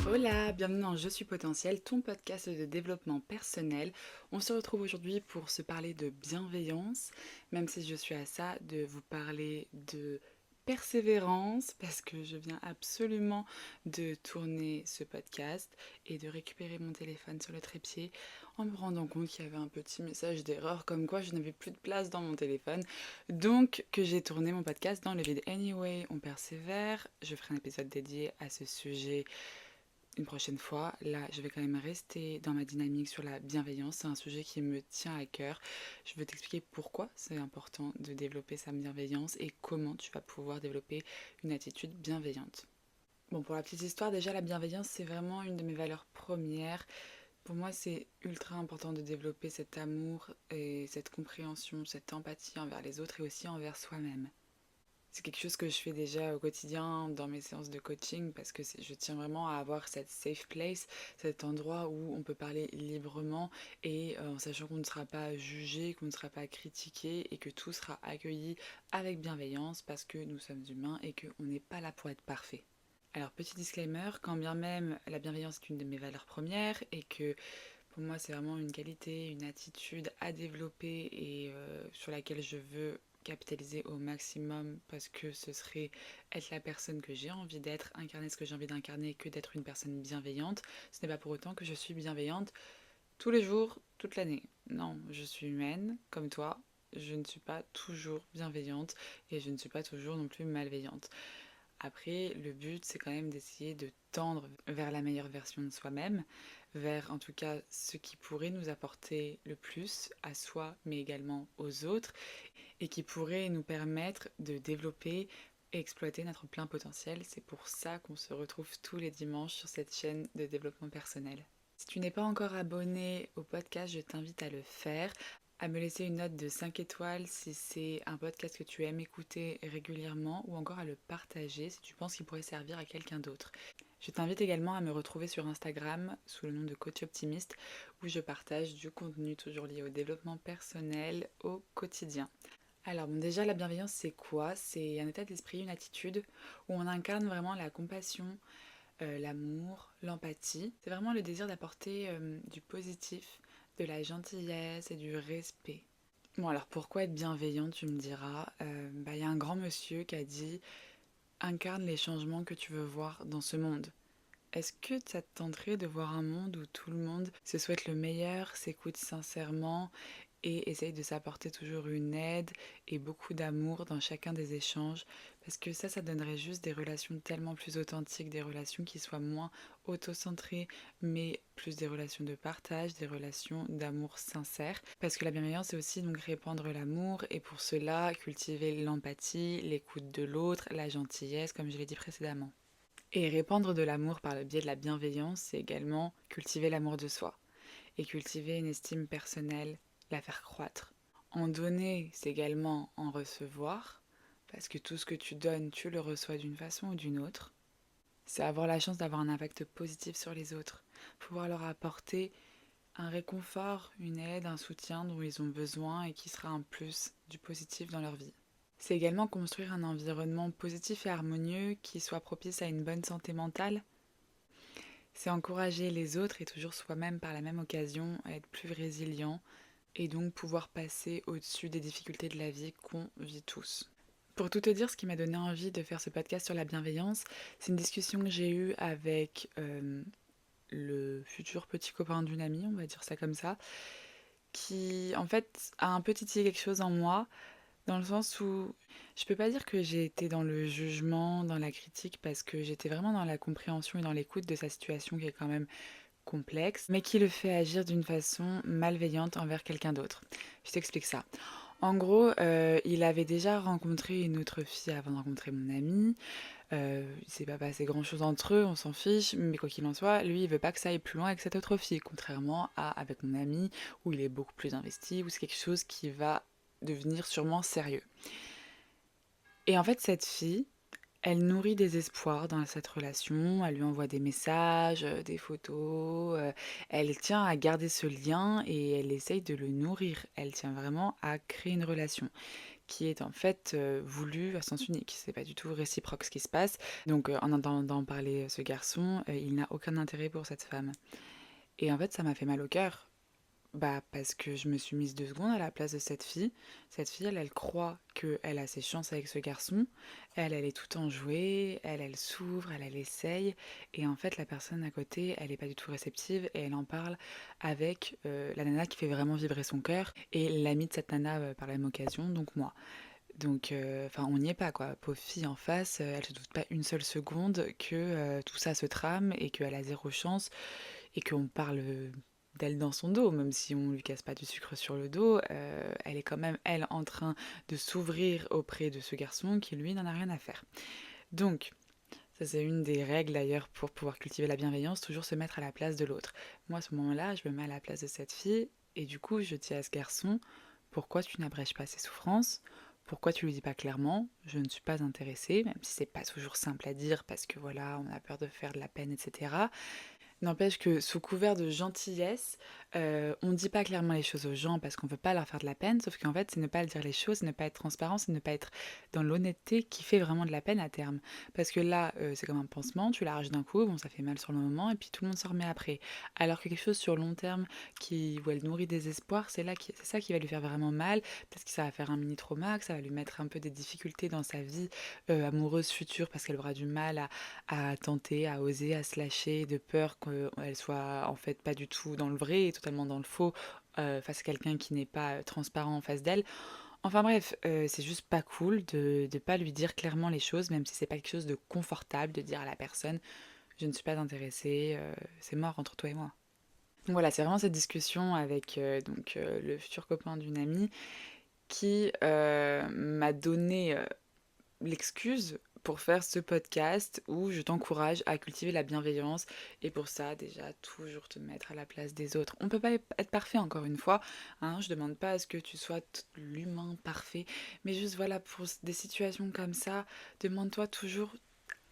Hola, bienvenue dans Je suis potentiel, ton podcast de développement personnel. On se retrouve aujourd'hui pour se parler de bienveillance, même si je suis à ça de vous parler de persévérance, parce que je viens absolument de tourner ce podcast et de récupérer mon téléphone sur le trépied en me rendant compte qu'il y avait un petit message d'erreur comme quoi je n'avais plus de place dans mon téléphone. Donc que j'ai tourné mon podcast dans le vide. Anyway, on persévère. Je ferai un épisode dédié à ce sujet une prochaine fois. Là, je vais quand même rester dans ma dynamique sur la bienveillance. C'est un sujet qui me tient à cœur. Je veux t'expliquer pourquoi c'est important de développer sa bienveillance et comment tu vas pouvoir développer une attitude bienveillante. Bon, pour la petite histoire, déjà, la bienveillance, c'est vraiment une de mes valeurs premières. Pour moi, c'est ultra important de développer cet amour et cette compréhension, cette empathie envers les autres et aussi envers soi-même. C'est quelque chose que je fais déjà au quotidien dans mes séances de coaching parce que je tiens vraiment à avoir cette safe place, cet endroit où on peut parler librement et en sachant qu'on ne sera pas jugé, qu'on ne sera pas critiqué et que tout sera accueilli avec bienveillance parce que nous sommes humains et qu'on n'est pas là pour être parfait. Alors petit disclaimer, quand bien même la bienveillance est une de mes valeurs premières et que pour moi c'est vraiment une qualité, une attitude à développer et sur laquelle je veux capitaliser au maximum parce que ce serait être la personne que j'ai envie d'être, incarner ce que j'ai envie d'incarner que d'être une personne bienveillante. Ce n'est pas pour autant que je suis bienveillante tous les jours, toute l'année. Non, je suis humaine comme toi. Je ne suis pas toujours bienveillante et je ne suis pas toujours non plus malveillante. Après, le but, c'est quand même d'essayer de tendre vers la meilleure version de soi-même, vers en tout cas ce qui pourrait nous apporter le plus à soi, mais également aux autres, et qui pourrait nous permettre de développer et exploiter notre plein potentiel. C'est pour ça qu'on se retrouve tous les dimanches sur cette chaîne de développement personnel. Si tu n'es pas encore abonné au podcast, je t'invite à le faire, à me laisser une note de 5 étoiles si c'est un podcast que tu aimes écouter régulièrement ou encore à le partager si tu penses qu'il pourrait servir à quelqu'un d'autre. Je t'invite également à me retrouver sur Instagram sous le nom de Coach Optimiste où je partage du contenu toujours lié au développement personnel au quotidien. Alors bon, déjà la bienveillance c'est quoi? C'est un état d'esprit, une attitude où on incarne vraiment la compassion, l'amour, l'empathie. C'est vraiment le désir d'apporter du positif, de la gentillesse et du respect. Bon alors pourquoi être bienveillant tu me diras? Y a un grand monsieur qui a dit incarne les changements que tu veux voir dans ce monde. Est-ce que ça te tenterait de voir un monde où tout le monde se souhaite le meilleur, s'écoute sincèrement et essaye de s'apporter toujours une aide et beaucoup d'amour dans chacun des échanges? Parce que ça donnerait juste des relations tellement plus authentiques, des relations qui soient moins auto-centrées, mais plus des relations de partage, des relations d'amour sincère. Parce que la bienveillance, c'est aussi donc répandre l'amour et pour cela cultiver l'empathie, l'écoute de l'autre, la gentillesse, comme je l'ai dit précédemment. Et répandre de l'amour par le biais de la bienveillance, c'est également cultiver l'amour de soi et cultiver une estime personnelle, la faire croître. En donner, c'est également en recevoir, parce que tout ce que tu donnes, tu le reçois d'une façon ou d'une autre. C'est avoir la chance d'avoir un impact positif sur les autres, pouvoir leur apporter un réconfort, une aide, un soutien dont ils ont besoin et qui sera un plus du positif dans leur vie. C'est également construire un environnement positif et harmonieux qui soit propice à une bonne santé mentale. C'est encourager les autres et toujours soi-même par la même occasion à être plus résilient et donc pouvoir passer au-dessus des difficultés de la vie qu'on vit tous. Pour tout te dire, ce qui m'a donné envie de faire ce podcast sur la bienveillance, c'est une discussion que j'ai eue avec le futur petit copain d'une amie, on va dire ça comme ça, qui en fait a un peu titillé quelque chose en moi, dans le sens où je peux pas dire que j'ai été dans le jugement, dans la critique, parce que j'étais vraiment dans la compréhension et dans l'écoute de sa situation qui est quand même complexe, mais qui le fait agir d'une façon malveillante envers quelqu'un d'autre. Je t'explique ça. En gros, il avait déjà rencontré une autre fille avant de rencontrer mon ami. Il s'est pas passé grand-chose entre eux, on s'en fiche, mais quoi qu'il en soit, lui, il veut pas que ça aille plus loin avec cette autre fille, contrairement à avec mon ami, où il est beaucoup plus investi, où c'est quelque chose qui va devenir sûrement sérieux. Et en fait, cette fille, elle nourrit des espoirs dans cette relation, elle lui envoie des messages, des photos, elle tient à garder ce lien et elle essaye de le nourrir. Elle tient vraiment à créer une relation qui est en fait voulu à sens unique. C'est pas du tout réciproque ce qui se passe. Donc en entendant parler ce garçon, il n'a aucun intérêt pour cette femme. Et en fait, ça m'a fait mal au cœur. Bah, parce que je me suis mise 2 secondes à la place de cette fille. Cette fille, elle croit qu'elle a ses chances avec ce garçon. Elle est tout enjouée, elle s'ouvre, elle essaye. Et en fait, la personne à côté, elle est pas du tout réceptive et elle en parle avec la nana qui fait vraiment vibrer son cœur et l'amie de cette nana par la même occasion, donc moi. Donc, enfin, on n'y est pas, quoi. Pauvre fille en face, elle se doute pas une seule seconde que tout ça se trame et qu'elle a zéro chance et qu'on parle d'elle dans son dos, même si on lui casse pas du sucre sur le dos, elle est quand même, elle, en train de s'ouvrir auprès de ce garçon qui, lui, n'en a rien à faire. Donc, ça c'est une des règles d'ailleurs pour pouvoir cultiver la bienveillance, toujours se mettre à la place de l'autre. Moi, à ce moment-là, je me mets à la place de cette fille, et du coup, je dis à ce garçon, pourquoi tu n'abrèges pas ses souffrances? Pourquoi tu lui dis pas clairement, je ne suis pas intéressée, même si c'est pas toujours simple à dire parce que voilà, on a peur de faire de la peine, etc. N'empêche que sous couvert de gentillesse, on ne dit pas clairement les choses aux gens parce qu'on veut pas leur faire de la peine, sauf qu'en fait, c'est ne pas dire les choses, c'est ne pas être transparent, c'est ne pas être dans l'honnêteté qui fait vraiment de la peine à terme. Parce que là, c'est comme un pansement, tu l'arraches d'un coup, bon, ça fait mal sur le moment, et puis tout le monde s'en remet après. Alors que quelque chose sur long terme où elle nourrit des espoirs, c'est ça qui va lui faire vraiment mal, parce que ça va faire un mini trauma, que ça va lui mettre un peu des difficultés dans sa vie amoureuse future, parce qu'elle aura du mal à tenter, à oser, à se lâcher, de peur qu'elle soit en fait pas du tout dans le vrai et totalement dans le faux face à quelqu'un qui n'est pas transparent en face d'elle. Enfin bref, c'est juste pas cool de pas lui dire clairement les choses, même si c'est pas quelque chose de confortable de dire à la personne je ne suis pas intéressée, c'est mort entre toi et moi. Donc voilà, c'est vraiment cette discussion avec le futur copain d'une amie qui m'a donné l'excuse pour faire ce podcast où je t'encourage à cultiver la bienveillance et pour ça déjà toujours te mettre à la place des autres. On peut pas être parfait encore une fois, hein, je demande pas à ce que tu sois l'humain parfait, mais juste voilà pour des situations comme ça, demande-toi toujours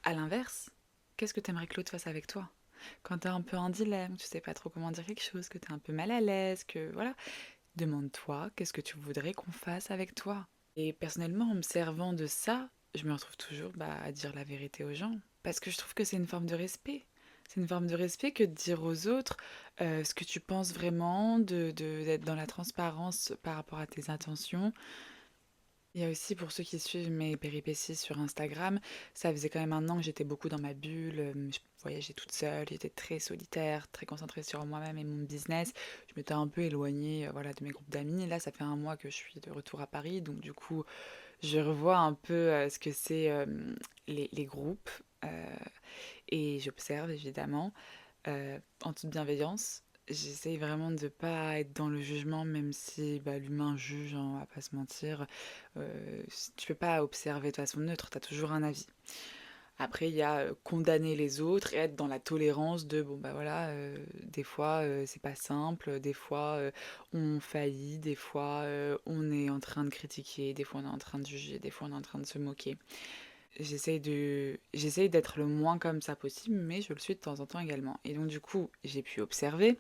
à l'inverse, qu'est-ce que t'aimerais que l'autre fasse avec toi? Quand t'es un peu en dilemme, tu sais pas trop comment dire quelque chose, que t'es un peu mal à l'aise, que voilà, demande-toi qu'est-ce que tu voudrais qu'on fasse avec toi. Et personnellement, en me servant de ça, je me retrouve toujours à dire la vérité aux gens. Parce que je trouve que c'est une forme de respect. C'est une forme de respect que de dire aux autres ce que tu penses vraiment, d'être dans la transparence par rapport à tes intentions. Il y a aussi pour ceux qui suivent mes péripéties sur Instagram, ça faisait quand même un an que j'étais beaucoup dans ma bulle, je voyageais toute seule, j'étais très solitaire, très concentrée sur moi-même et mon business. Je m'étais un peu éloignée voilà, de mes groupes d'amis. Et là, ça fait un mois que je suis de retour à Paris, donc du coup, je revois un peu ce que c'est les groupes et j'observe évidemment en toute bienveillance. J'essaye vraiment de pas être dans le jugement, même si l'humain juge, hein, on va pas se mentir. Tu peux pas observer de façon neutre, tu as toujours un avis. Après, il y a condamner les autres et être dans la tolérance de bon bah voilà, des fois c'est pas simple, des fois on faillit, des fois on est en train de critiquer, des fois on est en train de juger, des fois on est en train de se moquer. J'essaye d'être le moins comme ça possible, mais je le suis de temps en temps également. Et donc du coup, j'ai pu observer,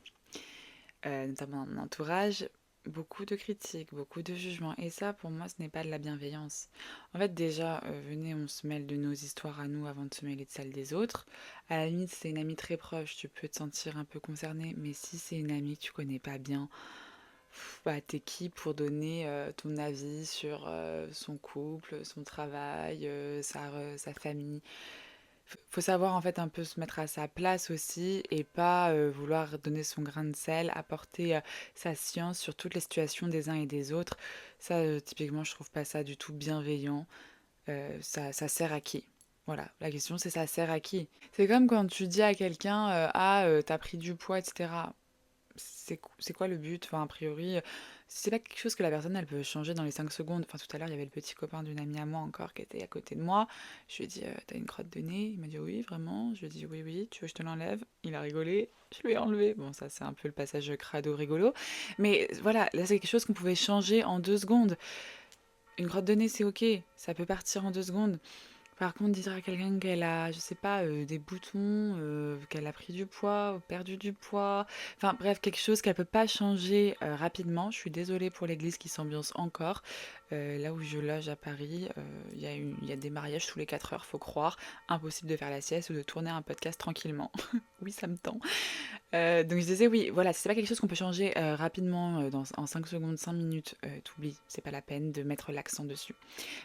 notamment dans mon entourage, beaucoup de critiques, beaucoup de jugements. Et ça, pour moi, ce n'est pas de la bienveillance. En fait, déjà, venez, on se mêle de nos histoires à nous avant de se mêler de celles des autres. À la limite, c'est une amie très proche, tu peux te sentir un peu concerné, mais si c'est une amie que tu connais pas bien, t'es qui pour donner ton avis sur son couple, son travail, sa famille? Faut savoir en fait un peu se mettre à sa place aussi et pas vouloir donner son grain de sel, apporter sa science sur toutes les situations des uns et des autres. Ça, typiquement, je trouve pas ça du tout bienveillant. Ça sert à qui? Voilà, la question c'est ça sert à qui? C'est comme quand tu dis à quelqu'un t'as pris du poids, etc. C'est quoi le but? Enfin, a priori, c'est pas quelque chose que la personne elle peut changer dans les 5 secondes. Enfin, tout à l'heure, il y avait le petit copain d'une amie à moi encore qui était à côté de moi. Je lui ai dit, t'as une crotte de nez? Il m'a dit, oui, vraiment. Je lui ai dit, oui, oui, tu veux que je te l'enlève? Il a rigolé, je lui ai enlevé. Bon, ça, c'est un peu le passage crado rigolo. Mais voilà, là, c'est quelque chose qu'on pouvait changer en 2 secondes. Une crotte de nez, c'est ok, ça peut partir en 2 secondes. Par contre, dire à quelqu'un qu'elle a, je sais pas, des boutons, qu'elle a pris du poids, ou perdu du poids, enfin bref, quelque chose qu'elle peut pas changer rapidement. Je suis désolée pour l'église qui s'ambiance encore. Là où je loge à Paris, il y a des mariages tous les 4 heures, faut croire. Impossible de faire la sieste ou de tourner un podcast tranquillement. Oui, ça me tend. Donc je disais oui, voilà, c'est pas quelque chose qu'on peut changer rapidement en 5 secondes, 5 minutes, t'oublies, c'est pas la peine de mettre l'accent dessus.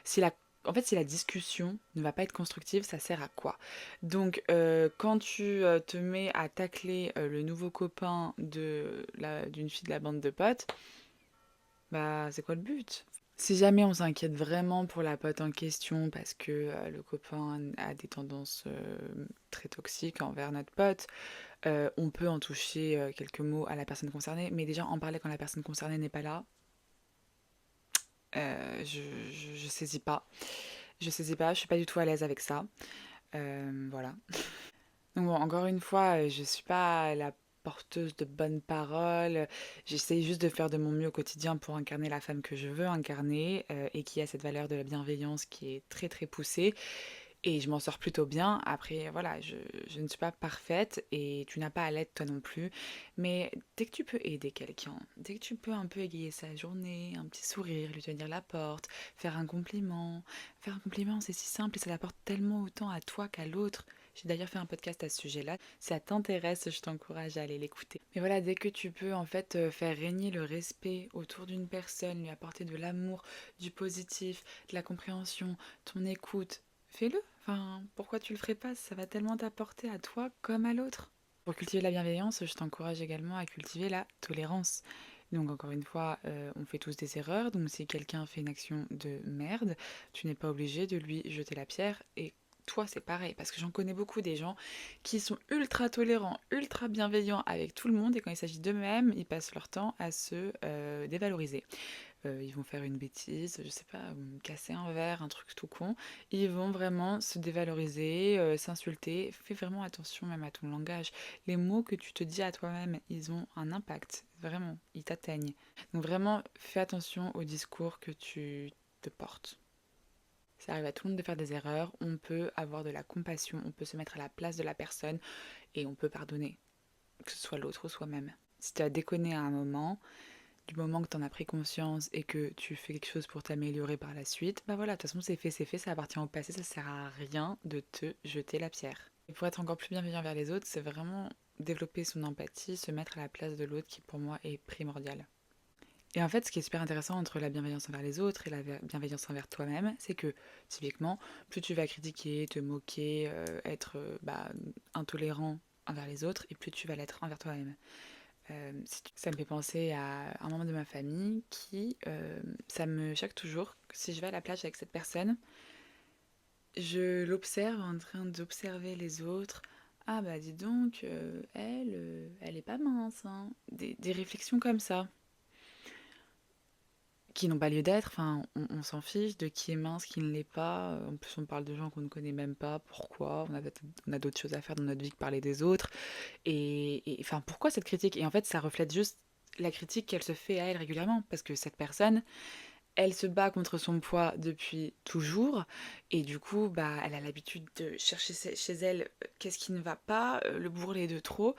Si la, en fait, si la discussion ne va pas être constructive, ça sert à quoi? Donc quand tu te mets à tacler le nouveau copain d'une fille de la bande de potes, bah c'est quoi le but? Si jamais on s'inquiète vraiment pour la pote en question parce que le copain a des tendances très toxiques envers notre pote, on peut en toucher quelques mots à la personne concernée, mais déjà en parler quand la personne concernée n'est pas là, je saisis pas. Je saisis pas, je suis pas du tout à l'aise avec ça. Voilà. Donc bon, encore une fois, je suis pas la porteuse de bonnes paroles. J'essaye juste de faire de mon mieux au quotidien pour incarner la femme que je veux incarner et qui a cette valeur de la bienveillance qui est très très poussée. Et je m'en sors plutôt bien. Après, voilà, je ne suis pas parfaite et tu n'as pas à l'être toi non plus. Mais dès que tu peux aider quelqu'un, dès que tu peux un peu égayer sa journée, un petit sourire, lui tenir la porte, faire un compliment, c'est si simple et ça l'apporte tellement autant à toi qu'à l'autre. J'ai d'ailleurs fait un podcast à ce sujet-là. Si ça t'intéresse, je t'encourage à aller l'écouter. Mais voilà, dès que tu peux en fait faire régner le respect autour d'une personne, lui apporter de l'amour, du positif, de la compréhension, ton écoute, fais-le. Enfin, pourquoi tu le ferais pas? Ça va tellement t'apporter à toi comme à l'autre. Pour cultiver la bienveillance, je t'encourage également à cultiver la tolérance. Donc encore une fois, on fait tous des erreurs. Donc si quelqu'un fait une action de merde, tu n'es pas obligé de lui jeter la pierre. Et toi, c'est pareil. Parce que j'en connais beaucoup des gens qui sont ultra tolérants, ultra bienveillants avec tout le monde. Et quand il s'agit d'eux-mêmes, ils passent leur temps à se dévaloriser. Ils vont faire une bêtise, je sais pas, casser un verre, un truc tout con. Ils vont vraiment se dévaloriser, s'insulter. Fais vraiment attention même à ton langage. Les mots que tu te dis à toi-même, ils ont un impact. Vraiment, ils t'atteignent. Donc vraiment, fais attention au discours que tu te portes. Ça arrive à tout le monde de faire des erreurs. On peut avoir de la compassion, on peut se mettre à la place de la personne et on peut pardonner, que ce soit l'autre ou soi-même. Si tu as déconné à un moment, du moment que tu en as pris conscience et que tu fais quelque chose pour t'améliorer par la suite, bah voilà, de toute façon c'est fait, ça appartient au passé, ça sert à rien de te jeter la pierre. Et pour être encore plus bienveillant vers les autres, c'est vraiment développer son empathie, se mettre à la place de l'autre qui pour moi est primordial. Et en fait, ce qui est super intéressant entre la bienveillance envers les autres et la bienveillance envers toi-même, c'est que typiquement, plus tu vas critiquer, te moquer, être intolérant envers les autres, et plus tu vas l'être envers toi-même. Ça me fait penser à un membre de ma famille qui, ça me choque toujours. Si je vais à la plage avec cette personne, je l'observe en train d'observer les autres. Ah bah dis donc, elle est pas mince, hein. Des réflexions comme ça qui n'ont pas lieu d'être. Enfin, on s'en fiche de qui est mince, qui ne l'est pas. En plus, on parle de gens qu'on ne connaît même pas. Pourquoi? On a d'autres choses à faire dans notre vie que parler des autres. Enfin, pourquoi cette critique? Et en fait, ça reflète juste la critique qu'elle se fait à elle régulièrement. Parce que cette personne, elle se bat contre son poids depuis toujours. Et du coup, bah, elle a l'habitude de chercher chez elle qu'est-ce qui ne va pas, le bourrelet de trop.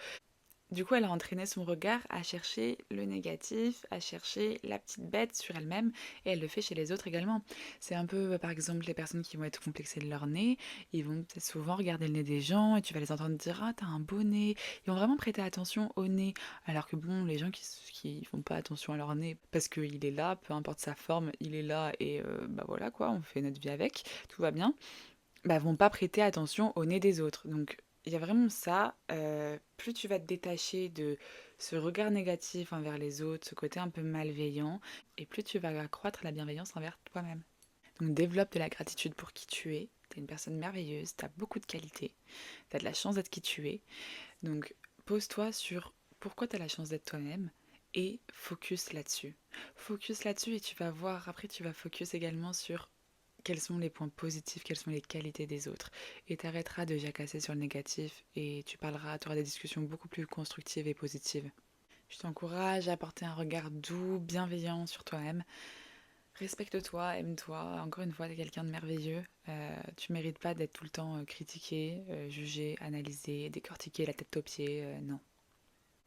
Du coup, elle a entraîné son regard à chercher le négatif, à chercher la petite bête sur elle-même, et elle le fait chez les autres également. C'est un peu, par exemple, les personnes qui vont être complexées de leur nez, ils vont peut-être souvent regarder le nez des gens, et tu vas les entendre dire «Ah, t'as un beau nez». Ils vont vraiment prêter attention au nez, alors que bon, les gens qui font pas attention à leur nez, parce qu'il est là, peu importe sa forme, il est là, et bah voilà quoi, on fait notre vie avec, tout va bien, bah, vont pas prêter attention au nez des autres. Donc il y a vraiment ça, plus tu vas te détacher de ce regard négatif envers les autres, ce côté un peu malveillant, et plus tu vas accroître la bienveillance envers toi-même. Donc développe de la gratitude pour qui tu es. T'es une personne merveilleuse, t'as beaucoup de qualités, t'as de la chance d'être qui tu es. Donc pose-toi sur pourquoi t'as la chance d'être toi-même et focus là-dessus. Focus là-dessus et tu vas voir, après tu vas focus également sur quels sont les points positifs, quelles sont les qualités des autres. Et t'arrêteras de jacasser sur le négatif et tu auras des discussions beaucoup plus constructives et positives. Je t'encourage à porter un regard doux, bienveillant sur toi-même, Respecte-toi, aime-toi. Encore une fois, t'es quelqu'un de merveilleux. Tu mérites pas d'être tout le temps critiqué, jugé, analysé, décortiqué la tête aux pieds. Non.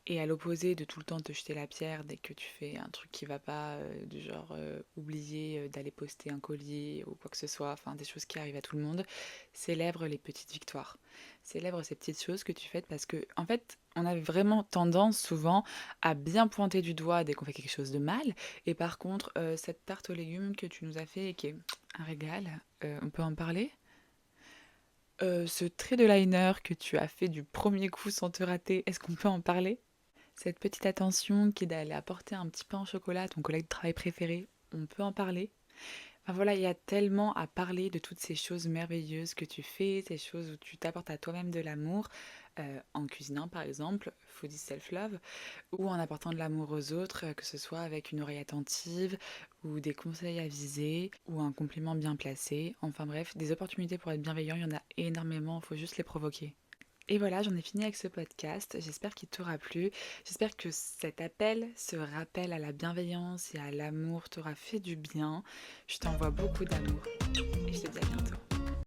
Et à l'opposé de tout le temps te jeter la pierre dès que tu fais un truc qui va pas, du genre oublier d'aller poster un colis ou quoi que ce soit, enfin des choses qui arrivent à tout le monde, célèbre les petites victoires. Célèbre ces petites choses que tu fais parce que, en fait, on a vraiment tendance souvent à bien pointer du doigt dès qu'on fait quelque chose de mal. Et par contre, cette tarte aux légumes que tu nous as fait et qui est un régal, on peut en parler? Ce trait de liner que tu as fait du premier coup sans te rater, est-ce qu'on peut en parler? Cette petite attention qui est d'aller apporter un petit pain au chocolat à ton collègue de travail préféré, on peut en parler. Enfin voilà, il y a tellement à parler de toutes ces choses merveilleuses que tu fais, ces choses où tu t'apportes à toi-même de l'amour, en cuisinant par exemple, foodie self-love, ou en apportant de l'amour aux autres, que ce soit avec une oreille attentive, ou des conseils avisés, ou un compliment bien placé. Enfin bref, des opportunités pour être bienveillant, il y en a énormément, il faut juste les provoquer. Et voilà, j'en ai fini avec ce podcast. J'espère qu'il t'aura plu. J'espère que cet appel, ce rappel à la bienveillance et à l'amour t'aura fait du bien. Je t'envoie beaucoup d'amour et je te dis à bientôt.